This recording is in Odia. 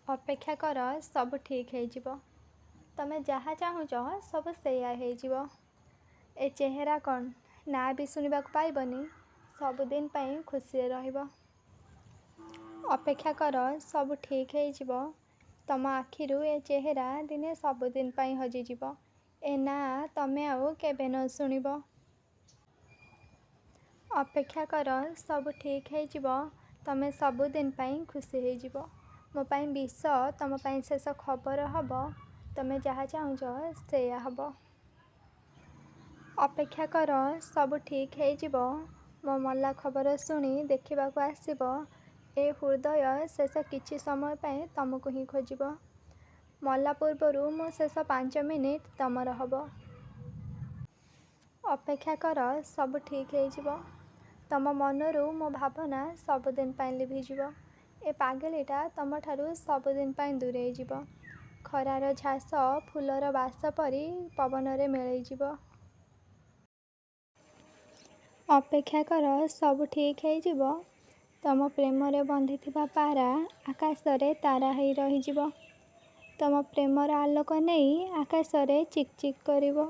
ଅପେକ୍ଷା କର, ସବୁ ଠିକ୍ ହେଇଯିବ। ତମେ ଯାହା ଚାହୁଁଛ ସବୁ ସେଇଆ ହେଇଯିବ। ଏ ଚେହେରା କ'ଣ ନା ବି ଶୁଣିବାକୁ ପାଇବନି। ସବୁଦିନ ପାଇଁ ଖୁସିରେ ରହିବ। ଅପେକ୍ଷା କର, ସବୁ ଠିକ୍ ହେଇଯିବ। ତମ ଆଖିରୁ ଏ ଚେହେରା ଦିନେ ସବୁଦିନ ପାଇଁ ହଜିଯିବ। ଏ ନାଁ ତମେ ଆଉ କେବେ ନ ଶୁଣିବ। ଅପେକ୍ଷା କର, ସବୁ ଠିକ୍ ହେଇଯିବ। ତମେ ସବୁଦିନ ପାଇଁ ଖୁସି ହେଇଯିବ। ମୋ ପାଇଁ ବିଷ ତମ ପାଇଁ ଶେଷ ଖବର ହବ। ତମେ ଯାହା ଚାହୁଁଛ ସେଇଆ ହବ। ଅପେକ୍ଷା କର, ସବୁ ଠିକ୍ ହେଇଯିବ। ମୋ ମଲା ଖବର ଶୁଣି ଦେଖିବାକୁ ଆସିବ। ଏ ହୃଦୟ ଶେଷ କିଛି ସମୟ ପାଇଁ ତମକୁ ହିଁ ଖୋଜିବ। ମଲା ପୂର୍ବରୁ ମୁଁ ଶେଷ 5 ମିନିଟ୍ ତମର ହବ। ଅପେକ୍ଷା କର, ସବୁ ଠିକ୍ ହେଇଯିବ। ତମ ମନରୁ ମୋ ଭାବନା ସବୁଦିନ ପାଇଁ ଲିଭିଯିବ। ଏ ପାଗଳିଟା ତମଠାରୁ ସବୁଦିନ ପାଇଁ ଦୂରେଇ ଯିବ। ଖରାର ଝାସ ଫୁଲର ବାସ ପରି ପବନରେ ମିଳେଇଯିବ। ଅପେକ୍ଷା କର, ସବୁ ଠିକ୍ ହେଇଯିବ। ତମ ପ୍ରେମରେ ବନ୍ଧିଥିବା ପାରା ଆକାଶରେ ତାରା ହେଇ ରହିଯିବ। ତମ ପ୍ରେମର ଆଲୋକ ନେଇ ଆକାଶରେ ଚିକ୍ ଚିକ୍ କରିବ।